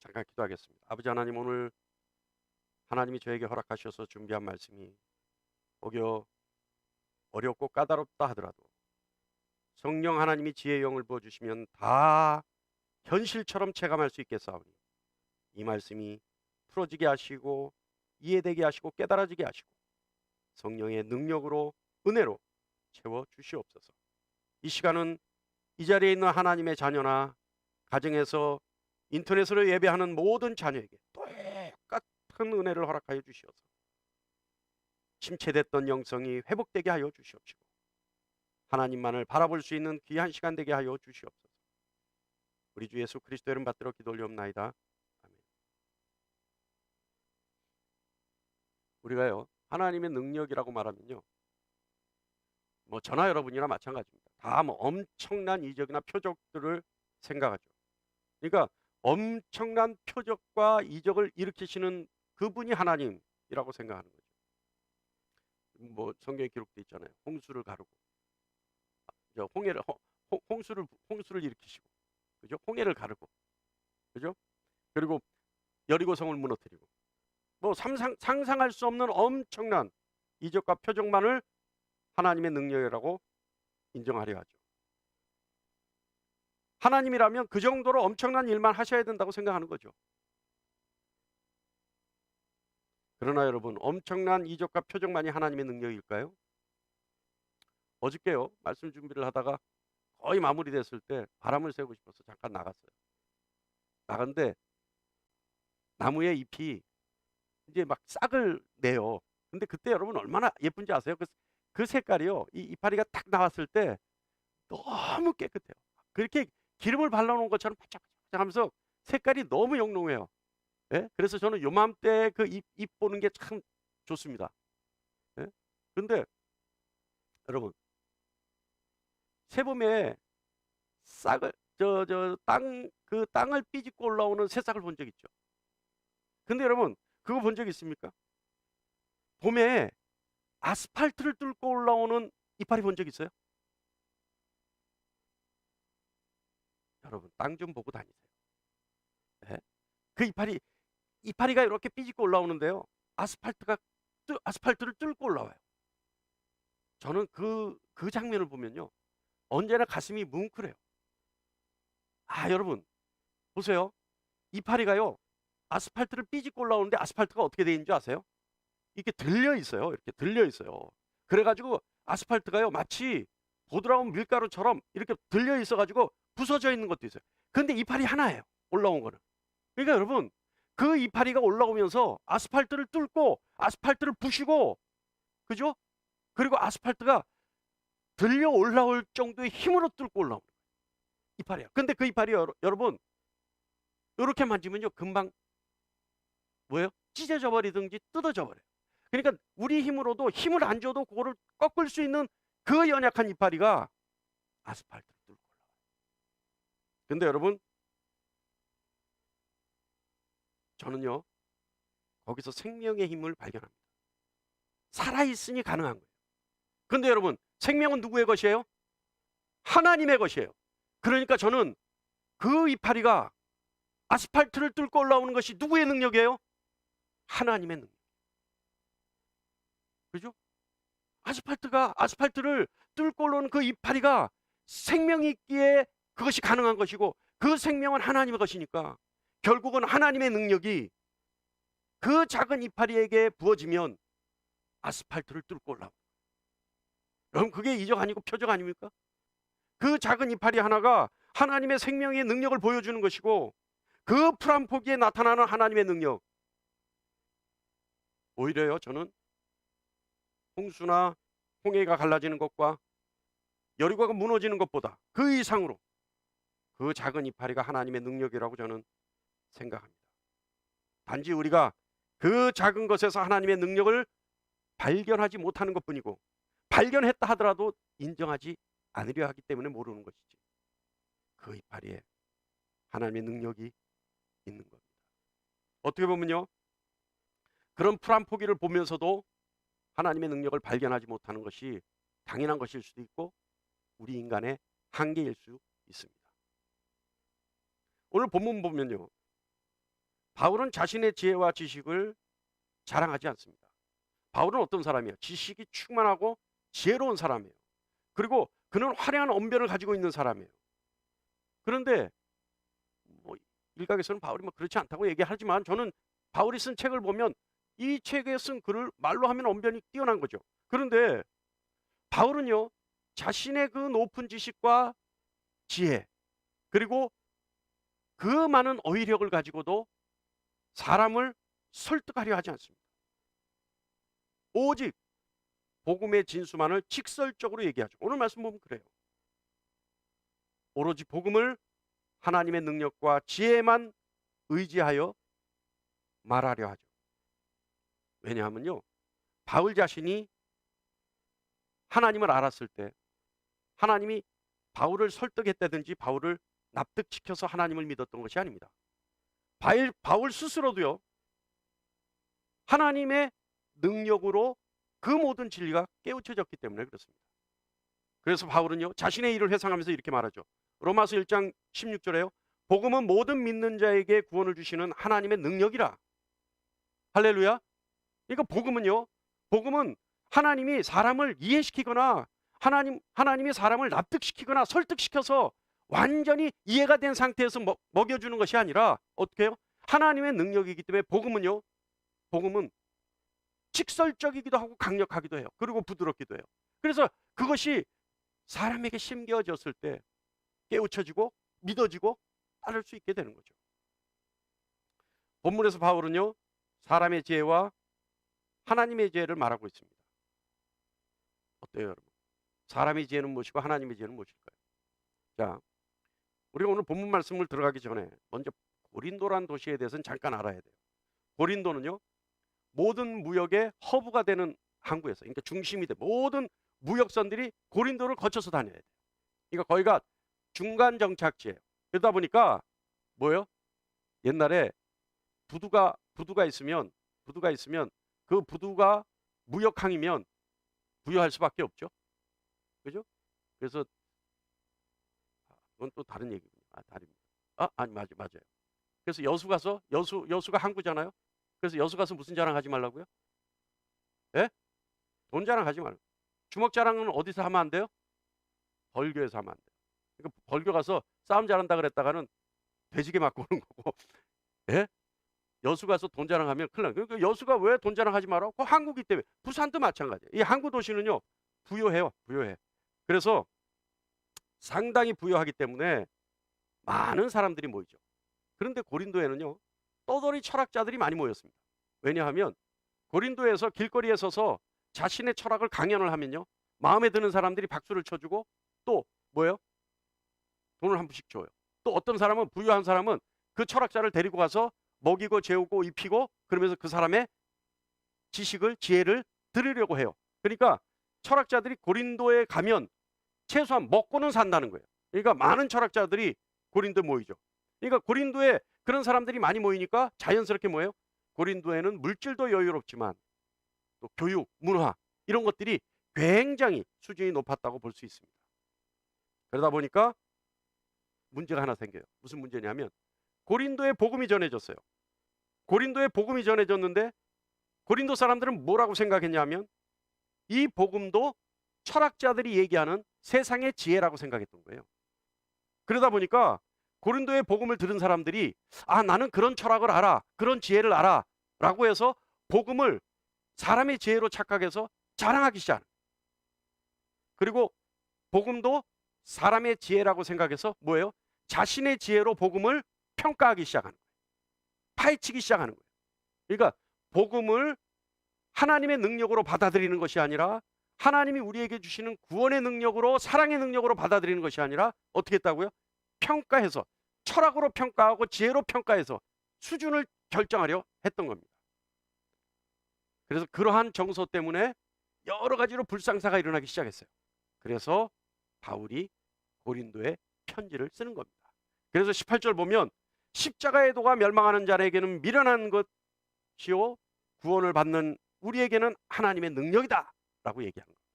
잠깐 기도하겠습니다. 아버지 하나님, 오늘 하나님이 저에게 허락하셔서 준비한 말씀이 혹여 어렵고 까다롭다 하더라도 성령 하나님이 지혜의 영을 부어주시면 다 현실처럼 체감할 수 있겠사오니 이 말씀이 풀어지게 하시고 이해되게 하시고 깨달아지게 하시고 성령의 능력으로 은혜로 채워 주시옵소서. 이 시간은 이 자리에 있는 하나님의 자녀나 가정에서 인터넷으로 예배하는 모든 자녀에게 똑같은 은혜를 허락하여 주시옵소서. 침체됐던 영성이 회복되게 하여 주시옵시고 하나님만을 바라볼 수 있는 귀한 시간 되게 하여 주시옵소서. 우리 주 예수 그리스도 이름 받들어 기도 올리옵나이다. 아멘. 우리가요, 하나님의 능력이라고 말하면요, 뭐 저나 여러분이나 마찬가지입니다. 다 뭐 엄청난 이적이나 표적들을 생각하죠. 그러니까 엄청난 표적과 이적을 일으키시는 그분이 하나님이라고 생각하는 거죠. 뭐 성경에 기록되어 있잖아요. 홍수를 가르고, 홍해를 홍수를 일으키시고, 그죠? 홍해를 가르고, 그죠? 그리고 여리고성을 무너뜨리고, 뭐 상상할 수 없는 엄청난 이적과 표적만을 하나님의 능력이라고 인정하려 하죠. 하나님이라면 그 정도로 엄청난 일만 하셔야 된다고 생각하는 거죠. 그러나 여러분, 엄청난 이적과 표적만이 하나님의 능력일까요? 어저께요, 말씀 준비를 하다가 거의 마무리됐을 때 바람을 쐬고 싶어서 잠깐 나갔어요. 나갔는데 나무의 잎이 이제 막 싹을 내요. 근데 그때 여러분 얼마나 예쁜지 아세요? 그 색깔이요, 이 이파리가 딱 나왔을 때 너무 깨끗해요. 그렇게 기름을 발라놓은 것처럼 반짝반짝하면서 색깔이 너무 영롱해요. 예? 그래서 저는 요맘때 그 잎 보는 게 참 좋습니다. 예? 근데 여러분, 새봄에 싹을 그 땅을 삐집고 올라오는 새싹을 본 적 있죠. 근데 여러분, 그거 본 적 있습니까? 봄에 아스팔트를 뚫고 올라오는 이파리 본 적 있어요? 여러분, 땅 좀 보고 다니세요. 예? 그 이파리가 이렇게 삐집고 올라오는데요, 아스팔트를 뚫고 올라와요. 저는 그 장면을 보면요, 언제나 가슴이 뭉클해요. 아, 여러분 보세요. 이파리가요, 아스팔트를 삐집고 올라오는데 아스팔트가 어떻게 되어 있는 줄 아세요? 이렇게 들려 있어요. 이렇게 들려 있어요. 그래가지고 아스팔트가요, 마치 보드라운 밀가루처럼 이렇게 들려 있어가지고 부서져 있는 것도 있어요. 근데 이파리 하나예요, 올라온 거는. 그러니까 여러분, 그 이파리가 올라오면서 아스팔트를 뚫고 아스팔트를 부시고, 그죠? 그리고 아스팔트가 들려 올라올 정도의 힘으로 뚫고 올라오는 거예요. 이파리야. 근데 그 이파리 여러분, 이렇게 만지면요, 금방 뭐예요? 찢어져 버리든지 뜯어져 버려요. 그러니까 우리 힘으로도 힘을 안 줘도 그거를 꺾을 수 있는 그 연약한 이파리가 아스팔트를 뚫고 올라와요. 근데 여러분, 저는요, 거기서 생명의 힘을 발견합니다. 살아있으니 가능한 거예요. 근데 여러분, 생명은 누구의 것이에요? 하나님의 것이에요. 그러니까 저는 그 이파리가 아스팔트를 뚫고 올라오는 것이 누구의 능력이에요? 하나님의 능력. 그죠? 아스팔트를 뚫고 올라오는 그 이파리가 생명이 있기에 그것이 가능한 것이고, 그 생명은 하나님의 것이니까 결국은 하나님의 능력이 그 작은 이파리에게 부어지면 아스팔트를 뚫고 올라옵니다. 여러분, 그게 이적 아니고 표적 아닙니까? 그 작은 이파리 하나가 하나님의 생명의 능력을 보여주는 것이고, 그 풀 한 포기에 나타나는 하나님의 능력, 오히려요, 저는 홍수나 홍해가 갈라지는 것과 여리고가 무너지는 것보다 그 이상으로 그 작은 이파리가 하나님의 능력이라고 저는 생각합니다. 단지 우리가 그 작은 것에서 하나님의 능력을 발견하지 못하는 것뿐이고, 발견했다 하더라도 인정하지 않으려 하기 때문에 모르는 것이지, 그 이파리에 하나님의 능력이 있는 겁니다. 어떻게 보면요, 그런 풀 한 포기를 보면서도 하나님의 능력을 발견하지 못하는 것이 당연한 것일 수도 있고 우리 인간의 한계일 수 있습니다. 오늘 본문 보면요, 바울은 자신의 지혜와 지식을 자랑하지 않습니다. 바울은 어떤 사람이에요? 지식이 충만하고 지혜로운 사람이에요. 그리고 그는 화려한 언변을 가지고 있는 사람이에요. 그런데 뭐 일각에서는 바울이 뭐 그렇지 않다고 얘기하지만, 저는 바울이 쓴 책을 보면 이 책에 쓴 글을 말로 하면 언변이 뛰어난 거죠. 그런데 바울은요, 자신의 그 높은 지식과 지혜, 그리고 그 많은 어휘력을 가지고도 사람을 설득하려 하지 않습니다. 오직 복음의 진수만을 직설적으로 얘기하죠. 오늘 말씀 보면 그래요. 오로지 복음을 하나님의 능력과 지혜만 의지하여 말하려 하죠. 왜냐하면요, 바울 자신이 하나님을 알았을 때 하나님이 바울을 설득했다든지 바울을 납득시켜서 하나님을 믿었던 것이 아닙니다. 바울 스스로도요, 하나님의 능력으로 그 모든 진리가 깨우쳐졌기 때문에 그렇습니다. 그래서 바울은요, 자신의 일을 회상하면서 이렇게 말하죠. 로마서 1장 16절에요. 복음은 모든 믿는 자에게 구원을 주시는 하나님의 능력이라. 할렐루야. 그러니까 복음은 하나님이 사람을 이해시키거나 하나님이 사람을 납득시키거나 설득시켜서 완전히 이해가 된 상태에서 먹여주는 것이 아니라 어떻게 해요? 하나님의 능력이기 때문에 복음은 직설적이기도 하고 강력하기도 해요. 그리고 부드럽기도 해요. 그래서 그것이 사람에게 심겨졌을 때 깨우쳐지고 믿어지고 따를 수 있게 되는 거죠. 본문에서 바울은요, 사람의 지혜와 하나님의 지혜를 말하고 있습니다. 어때요, 여러분? 사람의 지혜는 무엇이고 하나님의 지혜는 무엇일까요? 자, 우리가 오늘 본문 말씀을 들어가기 전에 먼저 고린도란 도시에 대해서는 잠깐 알아야 돼요. 고린도는요, 모든 무역의 허브가 되는 항구에서, 그러니까 중심이 돼. 모든 무역선들이 고린도를 거쳐서 다녀야 돼요. 그러니까 거기가 중간 정착지예요. 그러다 보니까 뭐예요? 옛날에 부두가 있으면 그 부두가 무역항이면 부여할 수밖에 없죠. 그죠? 그래서 그건 또 다른 얘기군요. 다릅니다. 아니 맞아요. 그래서 여수가 항구잖아요. 그래서 여수 가서 무슨 자랑하지 말라고요? 예? 돈 자랑하지 말고. 주먹 자랑은 어디서 하면 안 돼요? 벌교에서 하면 안 돼요. 그러니까 벌교 가서 싸움 잘한다 그랬다가는 돼지게 맞고 오는 거고. 예? 여수 가서 돈 자랑하면 큰일 나요. 그러니까 여수가 왜 돈 자랑하지 마라? 그 항구기 때문에. 부산도 마찬가지예요. 이 항구 도시는요, 부여해요. 그래서 상당히 부여하기 때문에 많은 사람들이 모이죠. 그런데 고린도에는요, 떠돌이 철학자들이 많이 모였습니다. 왜냐하면 고린도에서 길거리에 서서 자신의 철학을 강연을 하면요, 마음에 드는 사람들이 박수를 쳐주고 또 뭐예요? 돈을 한 푼씩 줘요. 또 어떤 사람은, 부유한 사람은 그 철학자를 데리고 가서 먹이고 재우고 입히고, 그러면서 그 사람의 지혜를 들으려고 해요. 그러니까 철학자들이 고린도에 가면 최소한 먹고는 산다는 거예요. 그러니까 많은 철학자들이 고린도에 모이죠. 그러니까 고린도에 그런 사람들이 많이 모이니까 자연스럽게 뭐예요? 고린도에는 물질도 여유롭지만 또 교육, 문화 이런 것들이 굉장히 수준이 높았다고 볼 수 있습니다. 그러다 보니까 문제가 하나 생겨요. 무슨 문제냐면 고린도에 복음이 전해졌어요. 고린도에 복음이 전해졌는데 고린도 사람들은 뭐라고 생각했냐면 이 복음도 철학자들이 얘기하는 세상의 지혜라고 생각했던 거예요. 그러다 보니까 고린도의 복음을 들은 사람들이 나는 그런 철학을 알아, 그런 지혜를 알아 라고 해서 복음을 사람의 지혜로 착각해서 자랑하기 시작하는 거예요. 그리고 복음도 사람의 지혜라고 생각해서 뭐예요? 자신의 지혜로 복음을 평가하기 시작하는 거예요. 파헤치기 시작하는 거예요. 그러니까 복음을 하나님의 능력으로 받아들이는 것이 아니라, 하나님이 우리에게 주시는 구원의 능력으로, 사랑의 능력으로 받아들이는 것이 아니라 어떻게 했다고요? 평가해서, 철학으로 평가하고 지혜로 평가해서 수준을 결정하려 했던 겁니다. 그래서 그러한 정서 때문에 여러 가지로 불상사가 일어나기 시작했어요. 그래서 바울이 고린도에 편지를 쓰는 겁니다. 그래서 18절 보면 십자가의 도가 멸망하는 자에게는 미련한 것이요 구원을 받는 우리에게는 하나님의 능력이다 라고 얘기한 겁니다.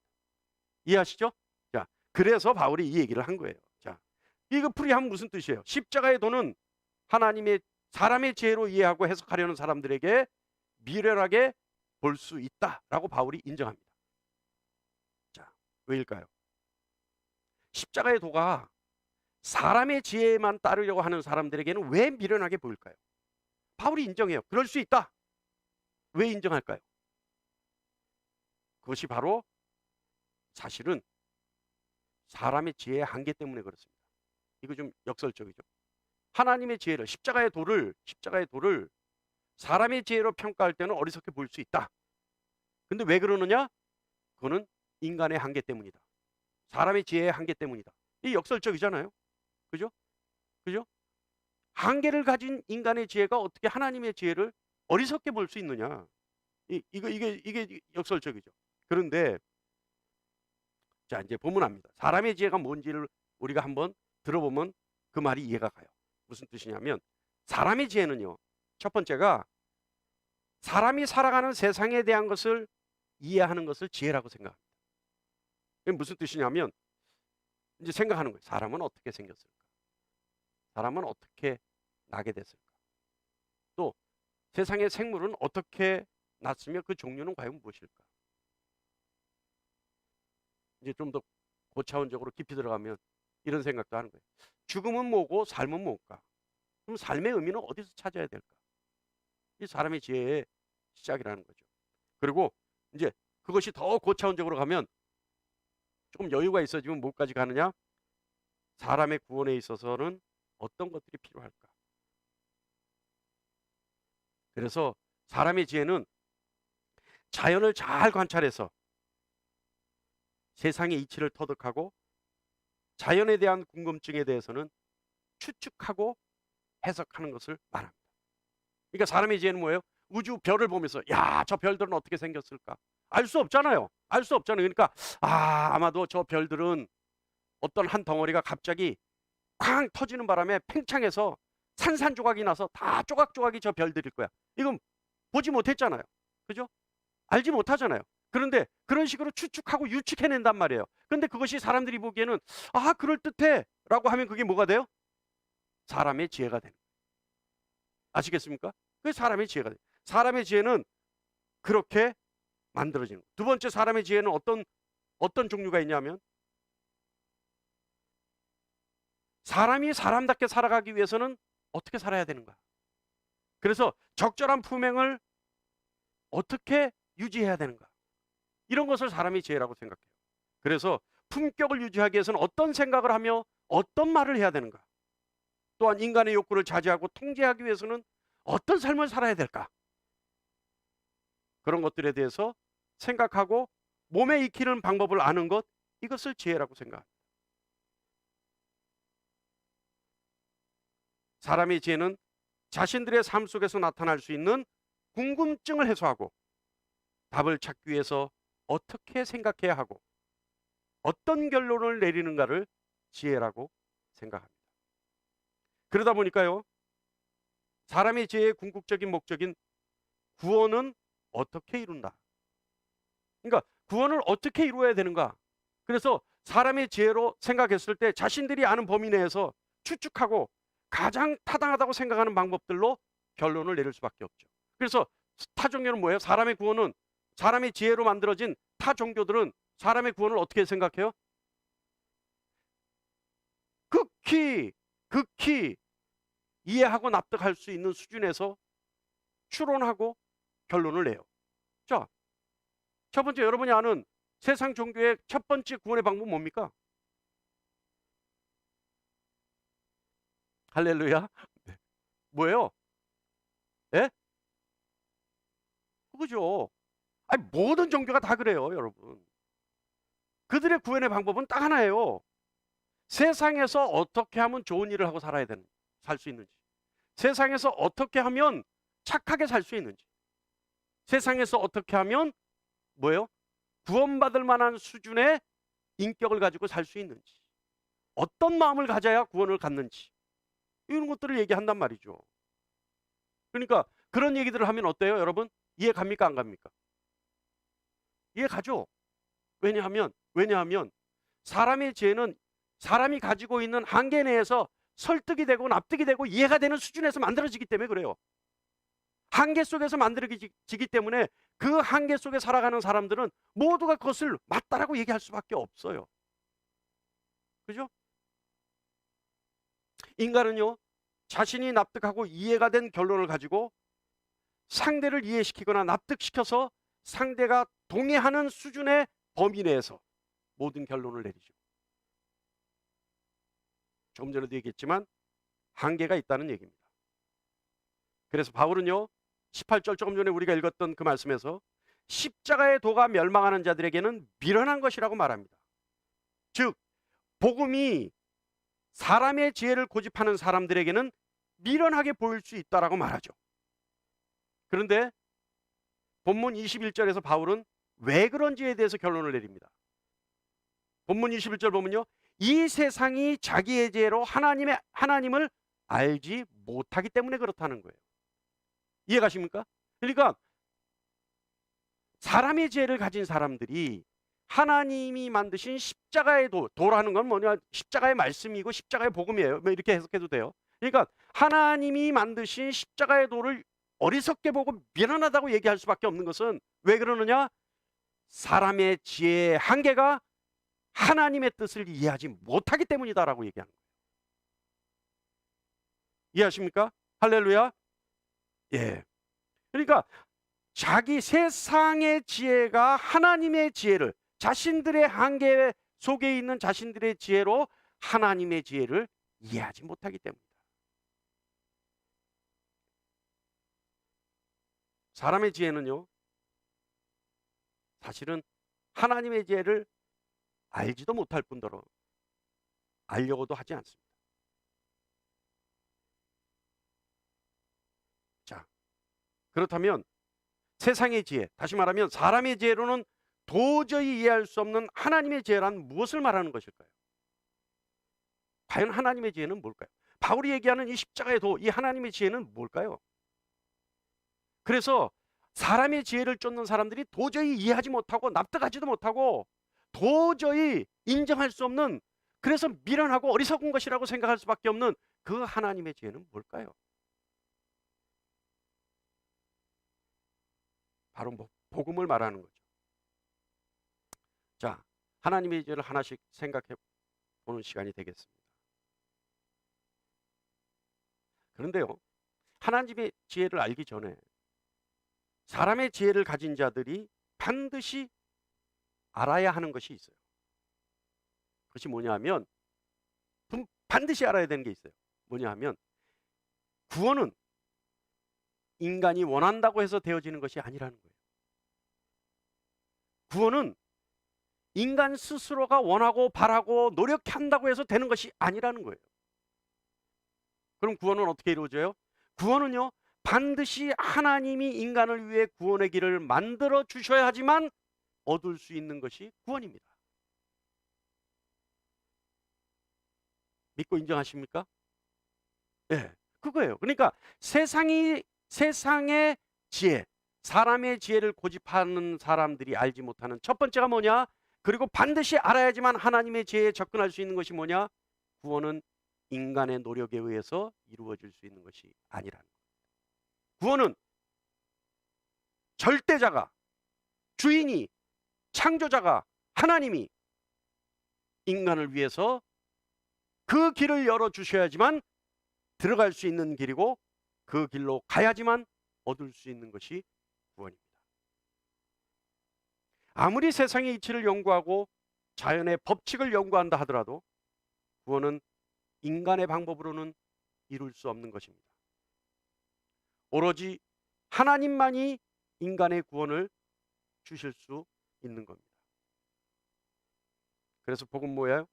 이해하시죠? 자, 그래서 바울이 이 얘기를 한 거예요. 자, 이거 풀이하면 무슨 뜻이에요? 십자가의 도는 하나님의 사람의 지혜로 이해하고 해석하려는 사람들에게 미련하게 볼 수 있다라고 바울이 인정합니다. 자, 왜일까요? 십자가의 도가 사람의 지혜만 따르려고 하는 사람들에게는 왜 미련하게 보일까요? 바울이 인정해요. 그럴 수 있다. 왜 인정할까요? 그것이 바로 사실은 사람의 지혜의 한계 때문에 그렇습니다. 이거 좀 역설적이죠. 하나님의 지혜를, 십자가의 도를 사람의 지혜로 평가할 때는 어리석게 보일 수 있다. 근데 왜 그러느냐? 그거는 인간의 한계 때문이다. 사람의 지혜의 한계 때문이다. 이 역설적이잖아요. 그죠? 그죠? 한계를 가진 인간의 지혜가 어떻게 하나님의 지혜를 어리석게 볼 수 있느냐? 이게 역설적이죠. 그런데 자, 이제 보면 압니다. 사람의 지혜가 뭔지를 우리가 한번 들어보면 그 말이 이해가 가요. 무슨 뜻이냐면 사람의 지혜는요, 첫 번째가 사람이 살아가는 세상에 대한 것을 이해하는 것을 지혜라고 생각합니다. 이게 무슨 뜻이냐면 이제 생각하는 거예요. 사람은 어떻게 생겼을까? 사람은 어떻게 나게 됐을까? 또 세상의 생물은 어떻게 났으며 그 종류는 과연 무엇일까? 이제 좀 더 고차원적으로 깊이 들어가면 이런 생각도 하는 거예요. 죽음은 뭐고 삶은 뭘까? 그럼 삶의 의미는 어디서 찾아야 될까? 이 사람의 지혜의 시작이라는 거죠. 그리고 이제 그것이 더 고차원적으로 가면 조금 여유가 있어지면 뭐까지 가느냐? 사람의 구원에 있어서는 어떤 것들이 필요할까? 그래서 사람의 지혜는 자연을 잘 관찰해서 세상의 이치를 터득하고 자연에 대한 궁금증에 대해서는 추측하고 해석하는 것을 말합니다. 그러니까 사람의 지혜는 뭐예요? 우주 별을 보면서 야, 저 별들은 어떻게 생겼을까? 알 수 없잖아요. 알 수 없잖아요. 그러니까 아마도 저 별들은 어떤 한 덩어리가 갑자기 쾅 터지는 바람에 팽창해서 산산조각이 나서 다 조각조각이 저 별들일 거야. 이건 보지 못했잖아요. 그죠? 알지 못하잖아요. 그런데 그런 식으로 추측하고 유측해낸단 말이에요. 그런데 그것이 사람들이 보기에는 그럴듯해 라고 하면 그게 뭐가 돼요? 사람의 지혜가 되는 거예요. 아시겠습니까? 그게 사람의 지혜가 돼요. 사람의 지혜는 그렇게 만들어지는 거예요. 두 번째, 사람의 지혜는 어떤 종류가 있냐면 사람이 사람답게 살아가기 위해서는 어떻게 살아야 되는가? 그래서 적절한 품행을 어떻게 유지해야 되는가? 이런 것을 사람의 지혜라고 생각해요. 그래서 품격을 유지하기 위해서는 어떤 생각을 하며 어떤 말을 해야 되는가? 또한 인간의 욕구를 자제하고 통제하기 위해서는 어떤 삶을 살아야 될까? 그런 것들에 대해서 생각하고 몸에 익히는 방법을 아는 것, 이것을 지혜라고 생각합니다. 사람의 지혜는 자신들의 삶 속에서 나타날 수 있는 궁금증을 해소하고 답을 찾기 위해서 어떻게 생각해야 하고 어떤 결론을 내리는가를 지혜라고 생각합니다. 그러다 보니까요, 사람의 지혜의 궁극적인 목적인 구원은 어떻게 이룬다. 그러니까 구원을 어떻게 이루어야 되는가. 그래서 사람의 지혜로 생각했을 때 자신들이 아는 범위 내에서 추측하고 가장 타당하다고 생각하는 방법들로 결론을 내릴 수밖에 없죠. 그래서 타 종교는 뭐예요? 사람의 구원은, 사람의 지혜로 만들어진 타 종교들은 사람의 구원을 어떻게 생각해요? 극히 이해하고 납득할 수 있는 수준에서 추론하고 결론을 내요. 자, 첫 번째, 여러분이 아는 세상 종교의 첫 번째 구원의 방법은 뭡니까? 할렐루야. 네. 뭐예요? 예? 그거죠. 모든 종교가 다 그래요, 여러분. 그들의 구원의 방법은 딱 하나예요. 세상에서 어떻게 하면 좋은 일을 하고 살 수 있는지, 세상에서 어떻게 하면 착하게 살 수 있는지, 세상에서 어떻게 하면 뭐예요? 구원받을 만한 수준의 인격을 가지고 살 수 있는지, 어떤 마음을 가져야 구원을 갖는지, 이런 것들을 얘기한단 말이죠. 그러니까 그런 얘기들을 하면 어때요, 여러분? 이해 갑니까, 안 갑니까? 이해 가죠. 왜냐하면 사람의 지혜는 사람이 가지고 있는 한계 내에서 설득이 되고 납득이 되고 이해가 되는 수준에서 만들어지기 때문에 그래요. 한계 속에서 만들어지기 때문에 그 한계 속에 살아가는 사람들은 모두가 그것을 맞다라고 얘기할 수밖에 없어요. 그죠? 인간은요, 자신이 납득하고 이해가 된 결론을 가지고 상대를 이해시키거나 납득시켜서 상대가 동의하는 수준의 범위 내에서 모든 결론을 내리죠. 조금 전에도 얘기했지만 한계가 있다는 얘기입니다. 그래서 바울은요, 18절 조금 전에 우리가 읽었던 그 말씀에서 십자가의 도가 멸망하는 자들에게는 미련한 것이라고 말합니다. 즉 복음이 사람의 지혜를 고집하는 사람들에게는 미련하게 보일 수 있다라고 말하죠. 그런데 본문 21절에서 바울은 왜 그런지에 대해서 결론을 내립니다. 본문 21절 보면요, 이 세상이 자기의 지혜로 하나님을 알지 못하기 때문에 그렇다는 거예요. 이해가십니까? 그러니까 사람의 지혜를 가진 사람들이 하나님이 만드신 십자가의 도라는 건 뭐냐, 십자가의 말씀이고 십자가의 복음이에요. 뭐 이렇게 해석해도 돼요. 그러니까 하나님이 만드신 십자가의 도를 어리석게 보고 미련하다고 얘기할 수밖에 없는 것은 왜 그러느냐? 사람의 지혜의 한계가 하나님의 뜻을 이해하지 못하기 때문이다라고 얘기하는 거예요. 이해하십니까? 할렐루야. 예. 그러니까 자기 세상의 지혜가 하나님의 지혜를, 자신들의 한계 속에 있는 자신들의 지혜로 하나님의 지혜를 이해하지 못하기 때문이다. 사람의 지혜는요, 사실은 하나님의 지혜를 알지도 못할 뿐더러 알려고도 하지 않습니다. 자, 그렇다면 세상의 지혜, 다시 말하면 사람의 지혜로는 도저히 이해할 수 없는 하나님의 지혜란 무엇을 말하는 것일까요? 과연 하나님의 지혜는 뭘까요? 바울이 얘기하는 이 십자가의 도, 이 하나님의 지혜는 뭘까요? 그래서 사람의 지혜를 쫓는 사람들이 도저히 이해하지 못하고 납득하지도 못하고 도저히 인정할 수 없는, 그래서 미련하고 어리석은 것이라고 생각할 수밖에 없는 그 하나님의 지혜는 뭘까요? 바로 복음을 말하는 거죠. 자, 하나님의 지혜를 하나씩 생각해 보는 시간이 되겠습니다. 그런데요, 하나님의 지혜를 알기 전에 사람의 지혜를 가진 자들이 반드시 알아야 하는 것이 있어요. 그것이 뭐냐 하면, 반드시 알아야 되는 게 있어요. 뭐냐 하면, 구원은 인간이 원한다고 해서 되어지는 것이 아니라는 거예요. 구원은 인간 스스로가 원하고 바라고 노력한다고 해서 되는 것이 아니라는 거예요. 그럼 구원은 어떻게 이루어져요? 구원은요, 반드시 하나님이 인간을 위해 구원의 길을 만들어 주셔야 하지만 얻을 수 있는 것이 구원입니다. 믿고 인정하십니까? 네, 그거예요. 그러니까 세상의 지혜, 사람의 지혜를 고집하는 사람들이 알지 못하는 첫 번째가 뭐냐? 그리고 반드시 알아야지만 하나님의 지혜에 접근할 수 있는 것이 뭐냐? 구원은 인간의 노력에 의해서 이루어질 수 있는 것이 아니라는 거예요. 구원은 절대자가, 주인이, 창조자가, 하나님이 인간을 위해서 그 길을 열어주셔야지만 들어갈 수 있는 길이고, 그 길로 가야지만 얻을 수 있는 것이 구원입니다. 아무리 세상의 이치를 연구하고 자연의 법칙을 연구한다 하더라도 구원은 인간의 방법으로는 이룰 수 없는 것입니다. 오로지 하나님만이 인간의 구원을 주실 수 있는 겁니다. 그래서 복음 뭐예요?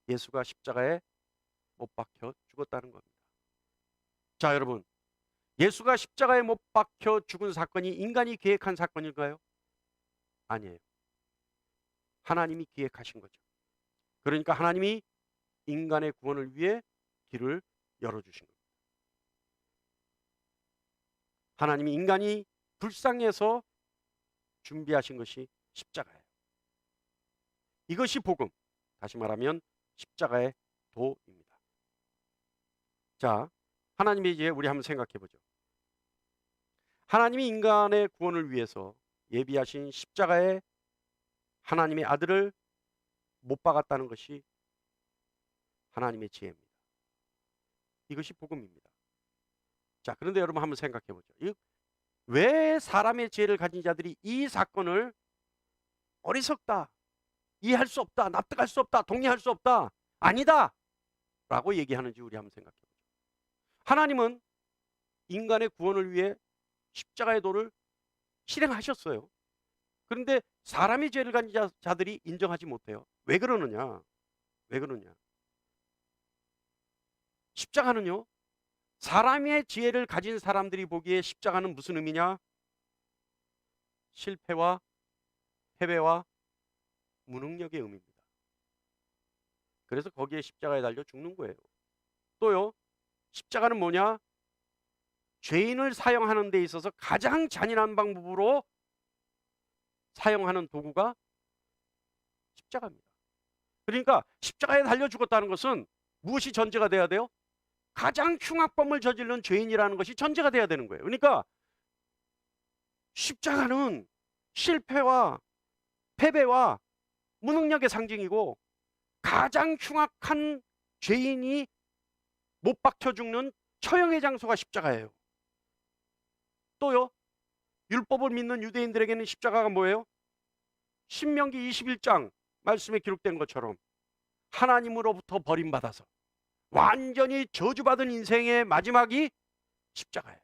예수가 십자가에 못 박혀 죽었다는 겁니다. 자, 여러분, 예수가 십자가에 못 박혀 죽은 사건이 인간이 계획한 사건일까요? 아니에요. 하나님이 기획하신 거죠. 그러니까 하나님이 인간의 구원을 위해 길을 열어주신 겁니다. 하나님이 인간이 불쌍해서 준비하신 것이 십자가예요. 이것이 복음, 다시 말하면 십자가의 도입니다. 자, 하나님의 지혜 우리 한번 생각해 보죠. 하나님이 인간의 구원을 위해서 예비하신 십자가에 하나님의 아들을 못 박았다는 것이 하나님의 지혜입니다. 이것이 복음입니다. 자, 그런데 여러분 한번 생각해 보죠. 왜 사람의 지혜를 가진 자들이 이 사건을 어리석다, 이해할 수 없다, 납득할 수 없다, 동의할 수 없다, 아니다 라고 얘기하는지 우리 한번 생각해 보죠. 하나님은 인간의 구원을 위해 십자가의 도를 실행하셨어요. 그런데 사람의 죄를 가진 자들이 인정하지 못해요. 왜 그러느냐? 왜 그러냐? 십자가는요, 사람의 지혜를 가진 사람들이 보기에 십자가는 무슨 의미냐? 실패와 패배와 무능력의 의미입니다. 그래서 거기에 십자가에 달려 죽는 거예요. 또요, 십자가는 뭐냐? 죄인을 사형하는 데 있어서 가장 잔인한 방법으로 사용하는 도구가 십자가입니다. 그러니까 십자가에 달려 죽었다는 것은 무엇이 전제가 돼야 돼요? 가장 흉악범을 저지른 죄인이라는 것이 전제가 돼야 되는 거예요. 그러니까 십자가는 실패와 패배와 무능력의 상징이고 가장 흉악한 죄인이 못 박혀 죽는 처형의 장소가 십자가예요. 또요, 율법을 믿는 유대인들에게는 십자가가 뭐예요? 신명기 21장 말씀에 기록된 것처럼 하나님으로부터 버림받아서 완전히 저주받은 인생의 마지막이 십자가예요.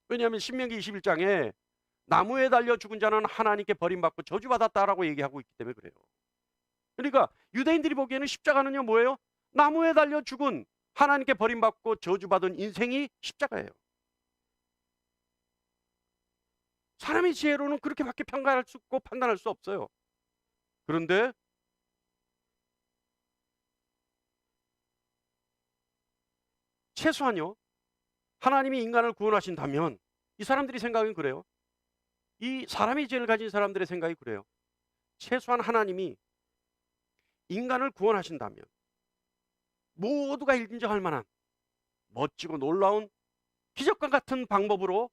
왜냐하면 신명기 21장에 나무에 달려 죽은 자는 하나님께 버림받고 저주받았다라고 얘기하고 있기 때문에 그래요. 그러니까 유대인들이 보기에는 십자가는요 뭐예요? 나무에 달려 죽은, 하나님께 버림받고 저주받은 인생이 십자가예요. 사람의 지혜로는 그렇게밖에 평가할 수 없고 판단할 수 없어요. 그런데 최소한요, 하나님이 인간을 구원하신다면 이 사람들이 생각은 그래요. 이 사람의 지혜를 가진 사람들의 생각이 그래요. 최소한 하나님이 인간을 구원하신다면 모두가 인정할 만한 멋지고 놀라운 기적과 같은 방법으로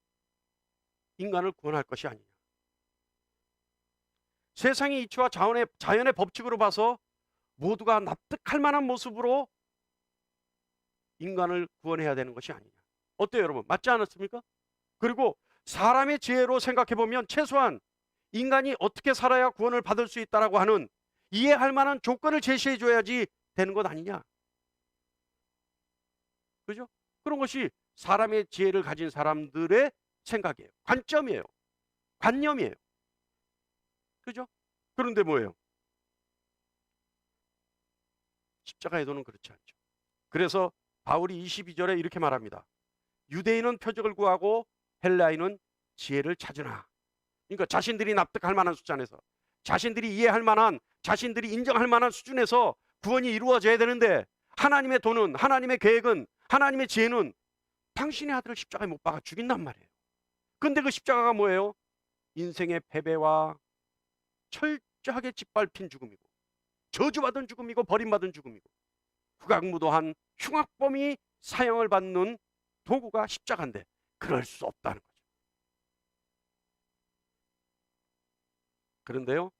인간을 구원할 것이 아니냐. 세상의 이치와 자연의 법칙으로 봐서 모두가 납득할 만한 모습으로 인간을 구원해야 되는 것이 아니냐. 어때요 여러분? 맞지 않았습니까? 그리고 사람의 지혜로 생각해보면 최소한 인간이 어떻게 살아야 구원을 받을 수 있다라고 하는 이해할 만한 조건을 제시해 줘야지 되는 것 아니냐. 그죠? 그런 것이 사람의 지혜를 가진 사람들의 생각이에요. 관점이에요. 관념이에요. 그죠? 그런데 뭐예요? 십자가의 도는 그렇지 않죠. 그래서 바울이 22절에 이렇게 말합니다. 유대인은 표적을 구하고 헬라인은 지혜를 찾으나. 그러니까 자신들이 납득할 만한 수준에서, 자신들이 이해할 만한, 자신들이 인정할 만한 수준에서 구원이 이루어져야 되는데 하나님의 도는, 하나님의 계획은, 하나님의 지혜는 당신의 아들을 십자가에 못 박아 죽인단 말이에요. 근데 그 십자가가 뭐예요? 인생의 패배와 철저하게 짓밟힌 죽음이고 저주받은 죽음이고 버림받은 죽음이고 후각무도한 흉악범이 사형을 받는 도구가 십자가인데 그럴 수 없다는 거죠. 그런데요,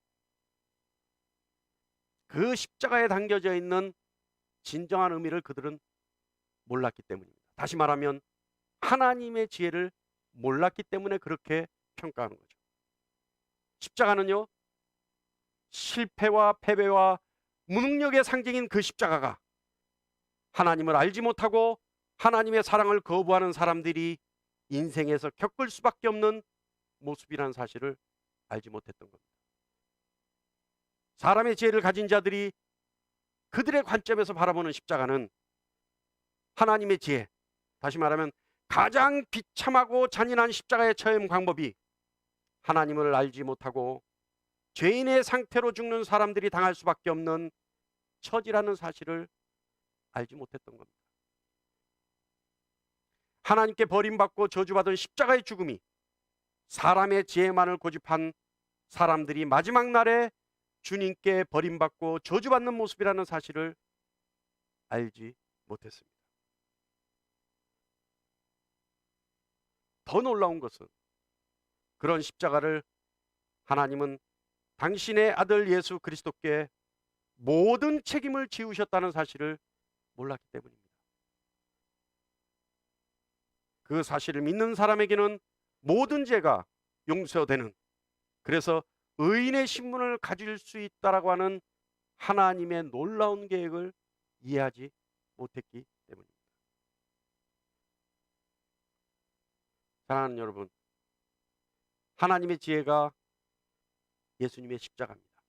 그 십자가에 담겨져 있는 진정한 의미를 그들은 몰랐기 때문입니다. 다시 말하면 하나님의 지혜를 몰랐기 때문에 그렇게 평가하는 거죠. 십자가는요, 실패와 패배와 무능력의 상징인 그 십자가가 하나님을 알지 못하고 하나님의 사랑을 거부하는 사람들이 인생에서 겪을 수밖에 없는 모습이라는 사실을 알지 못했던 겁니다. 사람의 지혜를 가진 자들이 그들의 관점에서 바라보는 십자가는 하나님의 지혜, 다시 말하면 가장 비참하고 잔인한 십자가의 처형 방법이 하나님을 알지 못하고 죄인의 상태로 죽는 사람들이 당할 수밖에 없는 처지라는 사실을 알지 못했던 겁니다. 하나님께 버림받고 저주받은 십자가의 죽음이 사람의 지혜만을 고집한 사람들이 마지막 날에 주님께 버림받고 저주받는 모습이라는 사실을 알지 못했습니다. 더 놀라운 것은 그런 십자가를 하나님은 당신의 아들 예수 그리스도께 모든 책임을 지우셨다는 사실을 몰랐기 때문입니다. 그 사실을 믿는 사람에게는 모든 죄가 용서되는, 그래서 의인의 신분을 가질 수 있다라고 하는 하나님의 놀라운 계획을 이해하지 못했기 때문입니다. 사랑하는 여러분, 하나님의 지혜가 예수님의 십자가입니다.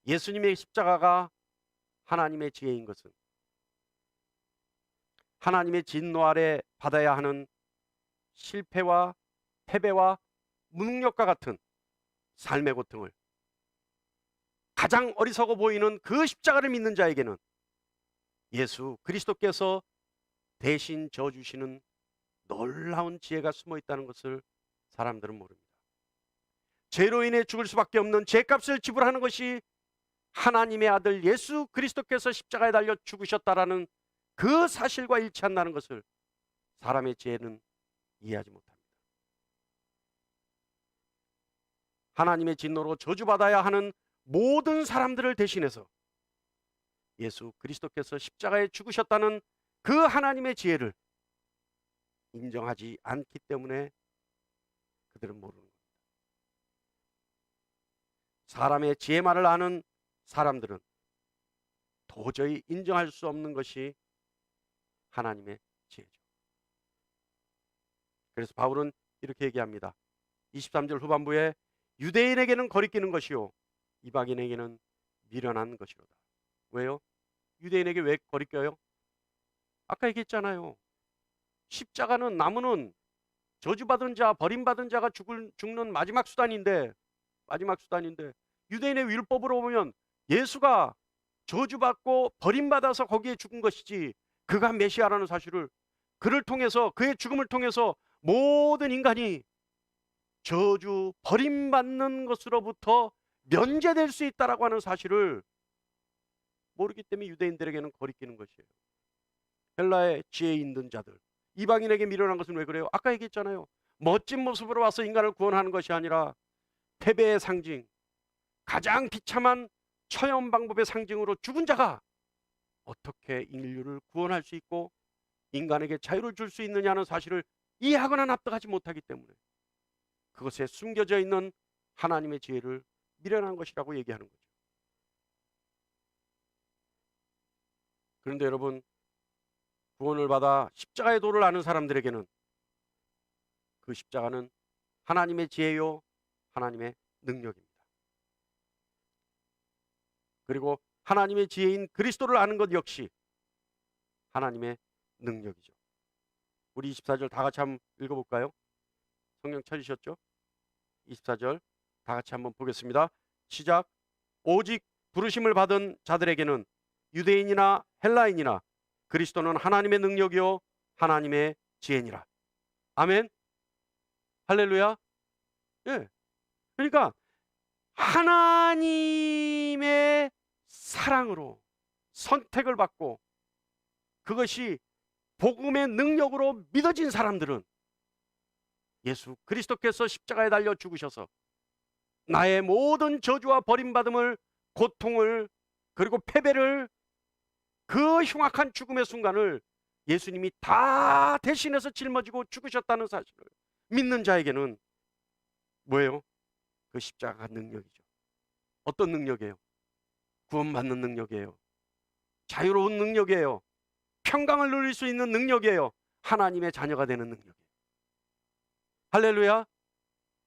예수님의 십자가가 하나님의 지혜인 것은 하나님의 진노 아래 받아야 하는 실패와 패배와 무능력과 같은 삶의 고통을 가장 어리석어 보이는 그 십자가를 믿는 자에게는 예수 그리스도께서 대신 져주시는 놀라운 지혜가 숨어 있다는 것을 사람들은 모릅니다. 죄로 인해 죽을 수밖에 없는 죄값을 지불하는 것이 하나님의 아들 예수 그리스도께서 십자가에 달려 죽으셨다라는 그 사실과 일치한다는 것을 사람의 지혜는 이해하지 못합니다. 하나님의 진노로 저주받아야 하는 모든 사람들을 대신해서 예수 그리스도께서 십자가에 죽으셨다는 그 하나님의 지혜를 인정하지 않기 때문에 그들은 모르는 겁니다. 사람의 지혜만을 아는 사람들은 도저히 인정할 수 없는 것이 하나님의 지혜죠. 그래서 바울은 이렇게 얘기합니다. 23절 후반부에 유대인에게는 거리끼는 것이요 이방인에게는 미련한 것이로다. 왜요? 유대인에게 왜 거리껴요? 아까 얘기했잖아요. 십자가는, 나무는 저주받은 자, 버림받은 자가 죽는 마지막 수단인데 유대인의 율법으로 보면 예수가 저주받고 버림받아서 거기에 죽은 것이지, 그가 메시아라는 사실을, 그를 통해서, 그의 죽음을 통해서 모든 인간이 저주 버림받는 것으로부터 면제될 수 있다라고 하는 사실을 모르기 때문에 유대인들에게는 거리끼는 것이에요. 헬라의 지혜 있는 자들, 이방인에게 미련한 것은 왜 그래요? 아까 얘기했잖아요. 멋진 모습으로 와서 인간을 구원하는 것이 아니라 패배의 상징, 가장 비참한 처형 방법의 상징으로 죽은 자가 어떻게 인류를 구원할 수 있고 인간에게 자유를 줄 수 있느냐는 사실을 이해하거나 납득하지 못하기 때문에 그것에 숨겨져 있는 하나님의 지혜를 미련한 것이라고 얘기하는 거죠. 그런데 여러분, 구원을 받아 십자가의 도를 아는 사람들에게는 그 십자가는 하나님의 지혜요 하나님의 능력입니다. 그리고 하나님의 지혜인 그리스도를 아는 것 역시 하나님의 능력이죠. 우리 24절 다 같이 한번 읽어볼까요? 성경 찾으셨죠? 24절 다 같이 한번 보겠습니다. 시작. 오직 부르심을 받은 자들에게는 유대인이나 헬라인이나 그리스도는 하나님의 능력이요 하나님의 지혜니라. 아멘. 할렐루야. 예. 그러니까 하나님의 사랑으로 선택을 받고 그것이 복음의 능력으로 믿어진 사람들은 예수 그리스도께서 십자가에 달려 죽으셔서 나의 모든 저주와 버림받음을, 고통을, 그리고 패배를, 그 흉악한 죽음의 순간을 예수님이 다 대신해서 짊어지고 죽으셨다는 사실을 믿는 자에게는 뭐예요? 그 십자가가 능력이죠. 어떤 능력이에요? 구원받는 능력이에요. 자유로운 능력이에요. 평강을 누릴 수 있는 능력이에요. 하나님의 자녀가 되는 능력이에요. 할렐루야.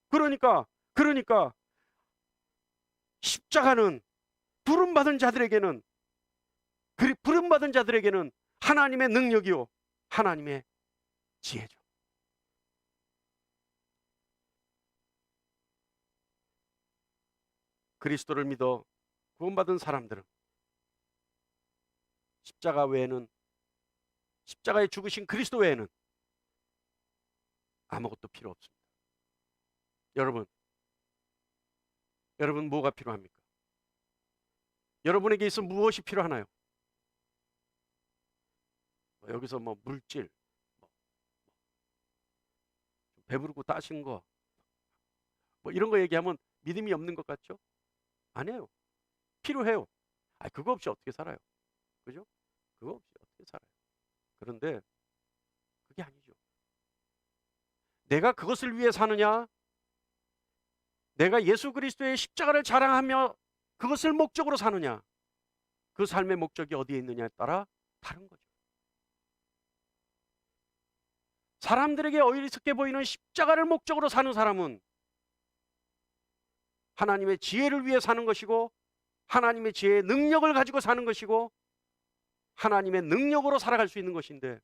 그러니까 십자가는 부름받은 자들에게는 하나님의 능력이요 하나님의 지혜죠. 그리스도를 믿어 구원받은 사람들은 십자가 외에는, 십자가에 죽으신 그리스도 외에는 아무것도 필요 없습니다. 여러분 뭐가 필요합니까? 여러분에게 있어 무엇이 필요하나요? 여기서 물질, 배부르고 따신 거, 뭐 이런 거 얘기하면 믿음이 없는 것 같죠? 아니에요. 필요해요. 그거 없이 어떻게 살아요? 그죠? 그거 없이 어떻게 살아요? 그런데 그게 아니죠. 내가 그것을 위해 사느냐? 내가 예수 그리스도의 십자가를 자랑하며 그것을 목적으로 사느냐? 그 삶의 목적이 어디에 있느냐에 따라 다른 거죠. 사람들에게 어리석게 보이는 십자가를 목적으로 사는 사람은 하나님의 지혜를 위해 사는 것이고, 하나님의 지혜의 능력을 가지고 사는 것이고, 하나님의 능력으로 살아갈 수 있는 것인데,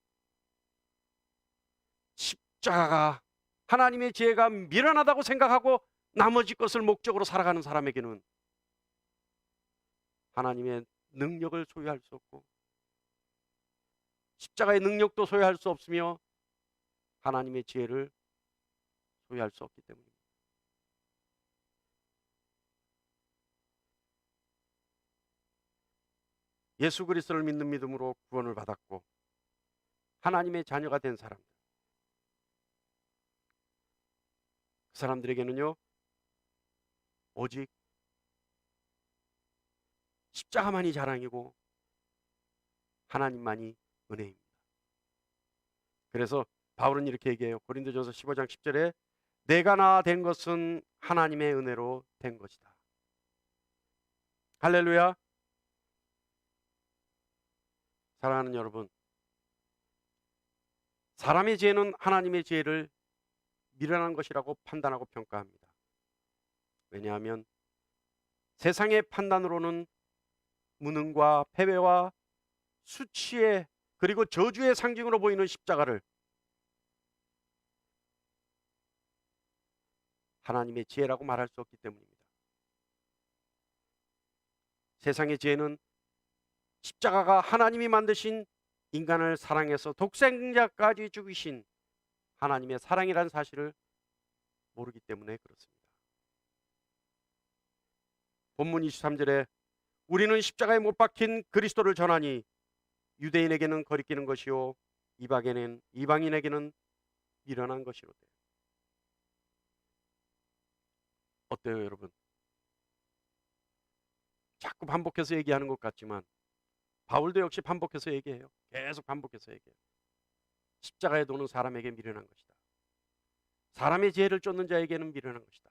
십자가가 하나님의 지혜가 미련하다고 생각하고 나머지 것을 목적으로 살아가는 사람에게는 하나님의 능력을 소유할 수 없고, 십자가의 능력도 소유할 수 없으며 하나님의 지혜를 소유할 수 없기 때문입니다. 예수 그리스도를 믿는 믿음으로 구원을 받았고 하나님의 자녀가 된 사람들, 그 사람들에게는요, 오직 십자가만이 자랑이고 하나님만이 은혜입니다. 그래서 바울은 이렇게 얘기해요. 고린도전서 15장 10절에 내가 나 된 것은 하나님의 은혜로 된 것이다. 할렐루야. 사랑하는 여러분, 사람의 지혜는 하나님의 지혜를 미련한 것이라고 판단하고 평가합니다. 왜냐하면 세상의 판단으로는 무능과 패배와 수치의 그리고 저주의 상징으로 보이는 십자가를 하나님의 지혜라고 말할 수 없기 때문입니다. 세상의 지혜는 십자가가 하나님이 만드신 인간을 사랑해서 독생자까지 죽이신 하나님의 사랑이라는 사실을 모르기 때문에 그렇습니다. 본문 23절에 우리는 십자가에 못 박힌 그리스도를 전하니 유대인에게는 거리끼는 것이요 이방인에게는 미련한 것이로되. 어때요, 여러분? 자꾸 반복해서 얘기하는 것 같지만 바울도 역시 반복해서 얘기해요. 계속 반복해서 얘기해요. 십자가의 도는 사람에게 미련한 것이다. 사람의 지혜를 쫓는 자에게는 미련한 것이다.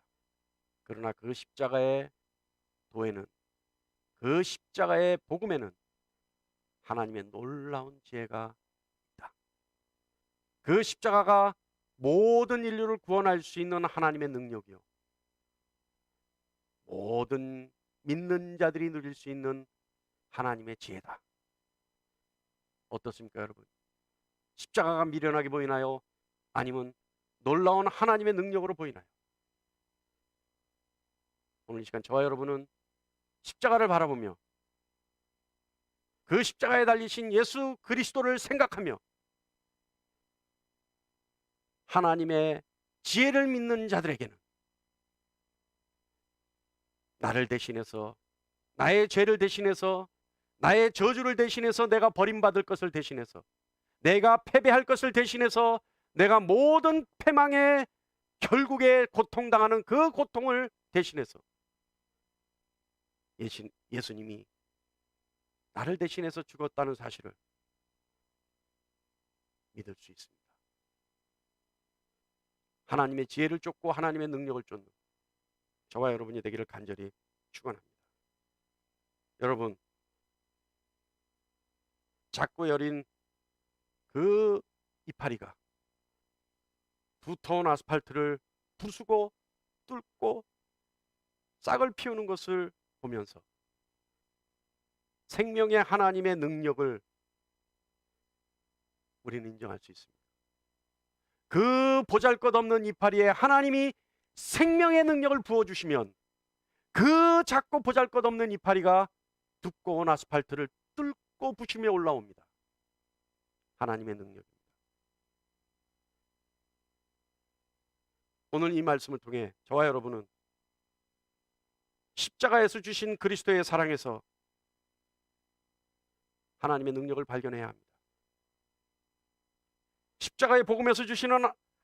그러나 그 십자가의 도에는, 그 십자가의 복음에는 하나님의 놀라운 지혜가 있다. 그 십자가가 모든 인류를 구원할 수 있는 하나님의 능력이요, 모든 믿는 자들이 누릴 수 있는 하나님의 지혜다. 어떻습니까, 여러분? 십자가가 미련하게 보이나요? 아니면 놀라운 하나님의 능력으로 보이나요? 오늘 이 시간 저와 여러분은 십자가를 바라보며 그 십자가에 달리신 예수 그리스도를 생각하며 하나님의 지혜를 믿는 자들에게는 나를 대신해서, 나의 죄를 대신해서, 나의 저주를 대신해서, 내가 버림받을 것을 대신해서, 내가 패배할 것을 대신해서, 내가 모든 패망의 결국에 고통당하는 그 고통을 대신해서 예수님이 나를 대신해서 죽었다는 사실을 믿을 수 있습니다. 하나님의 지혜를 쫓고 하나님의 능력을 쫓는 저와 여러분이 되기를 간절히 축원합니다. 여러분, 작고 여린 그 이파리가 두터운 아스팔트를 부수고 뚫고 싹을 피우는 것을 보면서 생명의 하나님의 능력을 우리는 인정할 수 있습니다. 그 보잘것없는 이파리에 하나님이 생명의 능력을 부어주시면 그 작고 보잘것없는 이파리가 두꺼운 아스팔트를 뚫고 부시며 올라옵니다. 하나님의 능력입니다. 오늘 이 말씀을 통해 저와 여러분은 십자가에서 주신 그리스도의 사랑에서 하나님의 능력을 발견해야 합니다. 십자가의 복음에서 주시는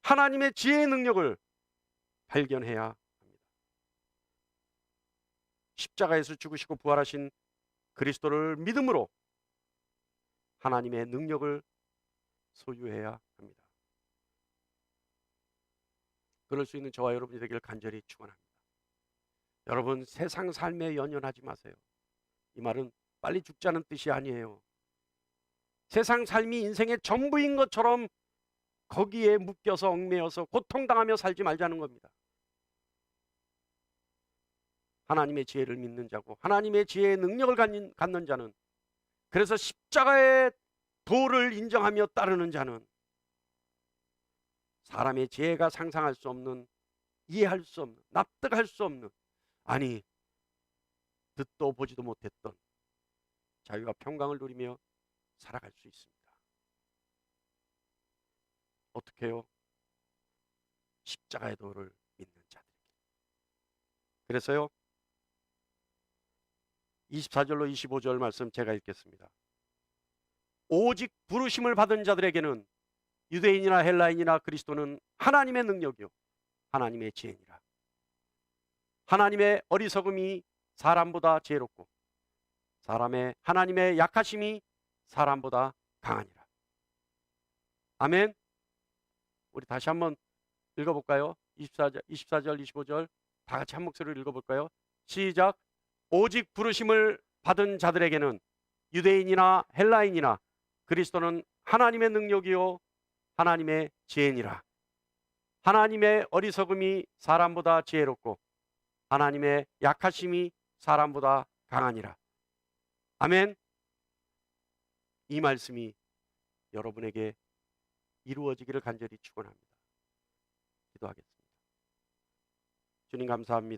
하나님의 지혜의 능력을 발견해야 합니다. 십자가에서 죽으시고 부활하신 그리스도를 믿음으로 하나님의 능력을 소유해야 합니다. 그럴 수 있는 저와 여러분이 되기를 간절히 축원합니다. 여러분, 세상 삶에 연연하지 마세요. 이 말은 빨리 죽자는 뜻이 아니에요. 세상 삶이 인생의 전부인 것처럼 거기에 묶여서 얽매여서 고통당하며 살지 말자는 겁니다. 하나님의 지혜를 믿는 자고 하나님의 지혜의 능력을 갖는 자는, 그래서 십자가의 도를 인정하며 따르는 자는 사람의 지혜가 상상할 수 없는, 이해할 수 없는, 납득할 수 없는, 아니 듣도 보지도 못했던 자유와 평강을 누리며 살아갈 수 있습니다. 어떻게 해요? 십자가의 도를 믿는 자들. 그래서요, 24절로 25절 말씀 제가 읽겠습니다. 오직 부르심을 받은 자들에게는 유대인이나 헬라인이나 그리스도는 하나님의 능력이요 하나님의 지혜니라. 하나님의 어리석음이 사람보다 지혜롭고 하나님의 약하심이 사람보다 강하니라. 아멘. 우리 다시 한번 읽어볼까요? 24절, 25절 다 같이 한 목소리로 읽어볼까요? 시작. 오직 부르심을 받은 자들에게는 유대인이나 헬라인이나 그리스도는 하나님의 능력이요 하나님의 지혜니라. 하나님의 어리석음이 사람보다 지혜롭고 하나님의 약하심이 사람보다 강하니라. 아멘. 이 말씀이 여러분에게 이루어지기를 간절히 축원합니다. 기도하겠습니다. 주님 감사합니다.